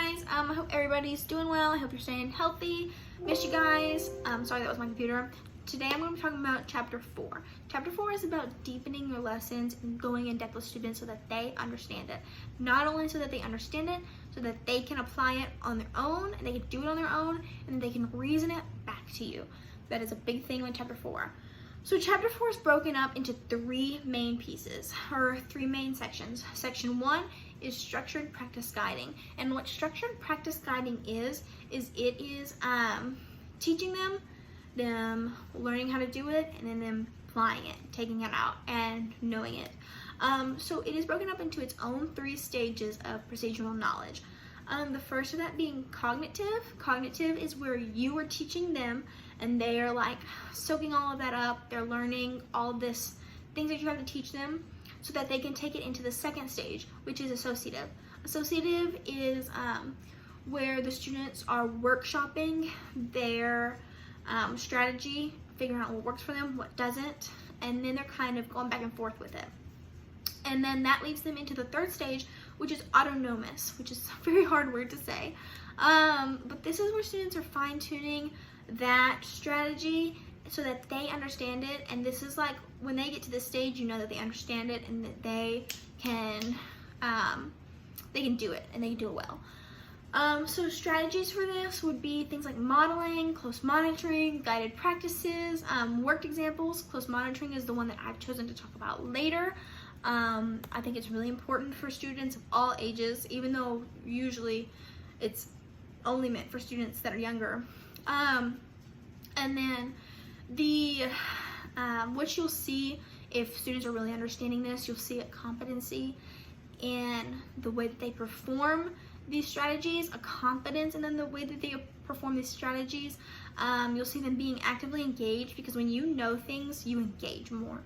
guys. I hope everybody's doing well. I hope you're staying healthy. Miss you guys. Sorry, that was my computer. Today I'm going to be talking about Chapter 4. Chapter 4 is about deepening your lessons and going in depth with students so that they understand it. Not only so that they understand it, so that they can apply it on their own, and they can do it on their own, and they can reason it back to you. That is a big thing with Chapter 4. So Chapter 4 is broken up into three main pieces, or three main sections. Section 1 is structured practice guiding. And what structured practice guiding is teaching them learning how to do it, and then them applying it, taking it out, and knowing it. So it is broken up into its own three stages of procedural knowledge. The first of that being cognitive. Cognitive is where you are teaching them, and they are like soaking all of that up. They're learning all of this things that you have to teach them so that they can take it into the second stage, which is associative. Associative is where the students are workshopping their strategy, figuring out what works for them, what doesn't, and then they're kind of going back and forth with it. And then that leads them into the third stage, which is autonomous, which is a very hard word to say. But this is where students are fine-tuning that strategy so that they understand it. And this is like when they get to this stage, you know that they understand it and that they can do it, and they can do it well. So strategies for this would be things like modeling, close monitoring, guided practices, worked examples. Close monitoring is the one that I've chosen to talk about later. I think it's really important for students of all ages, even though usually it's only meant for students that are younger. And then what you'll see if students are really understanding this, you'll see a competency in the way that they perform these strategies, a confidence, and then the way that they perform these strategies. You'll see them being actively engaged, because when you know things, you engage more.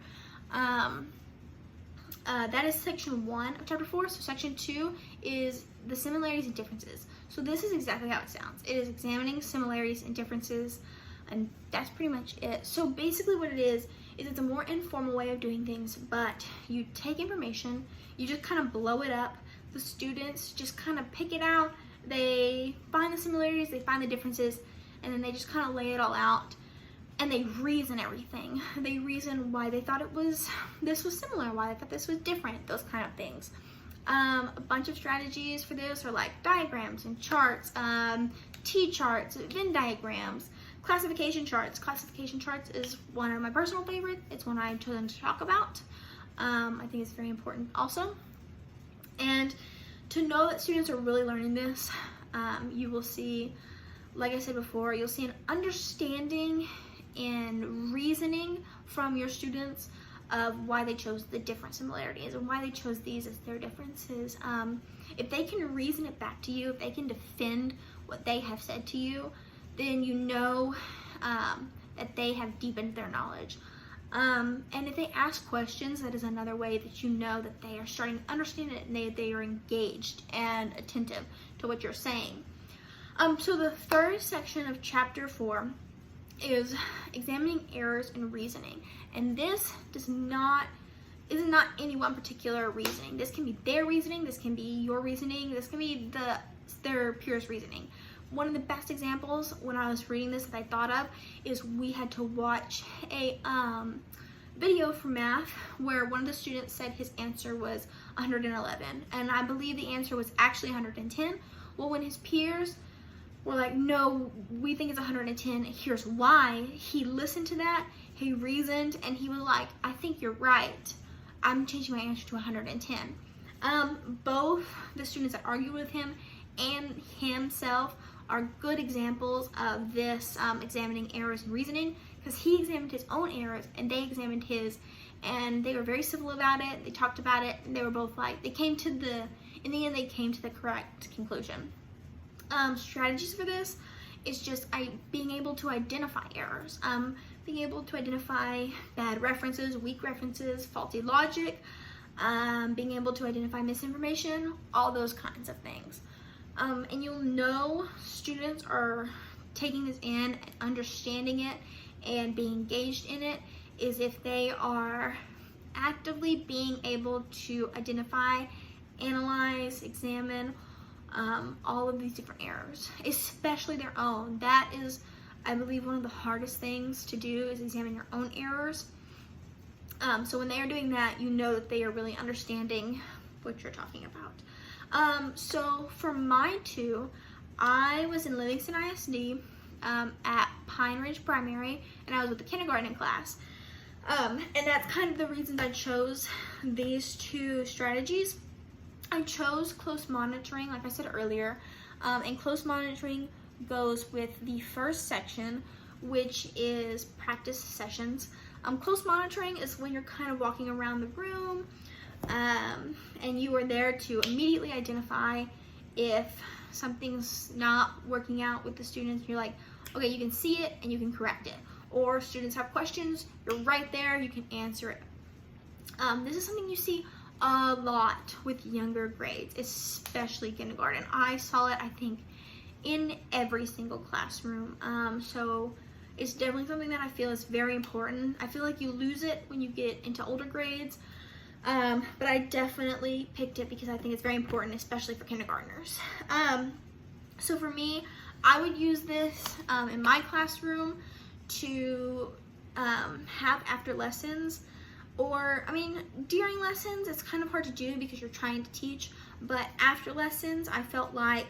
That is section 1 of Chapter 4. So section 2 is the similarities and differences. So this is exactly how it sounds. It is examining similarities and differences, and that's pretty much it. So basically what it is it's a more informal way of doing things, but you take information, you just kind of blow it up. The students just kind of pick it out, they find the similarities, they find the differences, and then they just kind of lay it all out, and they reason everything. They reason why they thought this was similar, why they thought this was different, those kind of things. A bunch of strategies for this are like diagrams and charts, T-charts, Venn diagrams, classification charts. Classification charts is one of my personal favorites. It's one I've chosen to talk about. I think it's very important also. And to know that students are really learning this, you will see, like I said before, you'll see an understanding and reasoning from your students of why they chose the different similarities and why they chose these as their differences. If they can reason it back to you, if they can defend what they have said to you, then you know that they have deepened their knowledge. And if they ask questions, that is another way that you know that they are starting to understand it and they are engaged and attentive to what you're saying. So the third section of Chapter 4 is examining errors in reasoning. And this is not any one particular reasoning. This can be their reasoning, this can be your reasoning, this can be their peers' reasoning. One of the best examples when I was reading this that I thought of is we had to watch a video for math where one of the students said his answer was 111, and I believe the answer was actually 110. Well, when his peers were like, no, we think it's 110, here's why, he listened to that, he reasoned, and he was like, I think you're right, I'm changing my answer to 110. Both the students that argued with him and himself are good examples of this examining errors and reasoning, because he examined his own errors and they examined his, and they were very civil about it. They talked about it, and they were both like, in the end they came to the correct conclusion. Strategies for this is just being able to identify errors, being able to identify bad references, weak references, faulty logic, being able to identify misinformation, all those kinds of things. And you'll know students are taking this in and understanding it and being engaged in it is if they are actively being able to identify, analyze, examine all of these different errors, especially their own. That is, I believe, one of the hardest things to do is examine your own errors. So when they are doing that, you know that they are really understanding what you're talking about. So for my two, I was in Livingston ISD at Pine Ridge Primary, and I was with the kindergarten class. And that's kind of the reasons I chose these two strategies. I chose close monitoring, like I said earlier, and close monitoring goes with the first section, which is practice sessions. Close monitoring is when you're kind of walking around the room, and you are there to immediately identify if something's not working out with the students. You're like, okay, you can see it and you can correct it. Or students have questions, you're right there, you can answer it. This is something you see a lot with younger grades, especially kindergarten. I saw it, I think, in every single classroom. So it's definitely something that I feel is very important. I feel like you lose it when you get into older grades, but I definitely picked it because I think it's very important, especially for kindergartners. So for me, I would use this in my classroom to have after lessons, or, I mean, during lessons, it's kind of hard to do because you're trying to teach, but after lessons, I felt like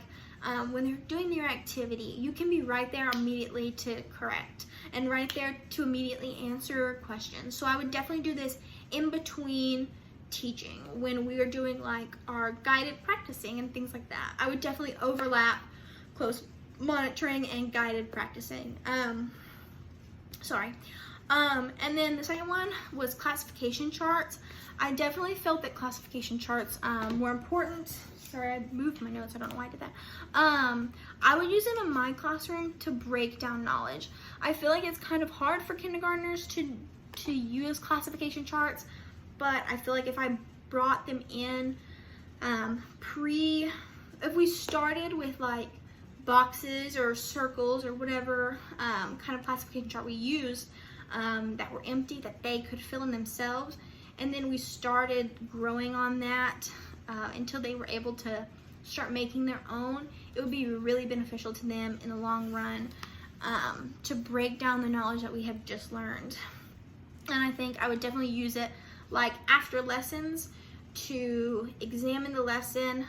when they're doing their activity, you can be right there immediately to correct and right there to immediately answer questions. So I would definitely do this in between teaching when we are doing like our guided practicing and things like that. I would definitely overlap close monitoring and guided practicing. And then the second one was classification charts. I definitely felt that classification charts were important. Sorry, I moved my notes. I don't know why I did that. I would use them in my classroom to break down knowledge. I feel like it's kind of hard for kindergartners to use classification charts, but I feel like if I brought them in if we started with like boxes or circles or whatever kind of classification chart we used that were empty, that they could fill in themselves, and then we started growing on that until they were able to start making their own, it would be really beneficial to them in the long run to break down the knowledge that we have just learned. And I think I would definitely use it like after lessons to examine the lesson,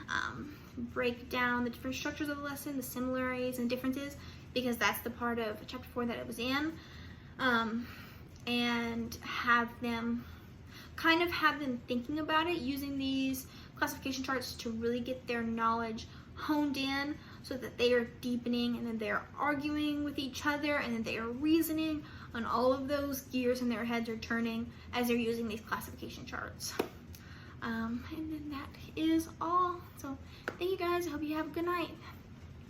break down the different structures of the lesson, the similarities and differences, because that's the part of chapter 4 that it was in, and have them thinking about it, using these classification charts to really get their knowledge honed in so that they are deepening, and then they're arguing with each other, and then they are reasoning, and all of those gears in their heads are turning as they're using these classification charts. And then that is all. So thank you guys. I hope you have a good night.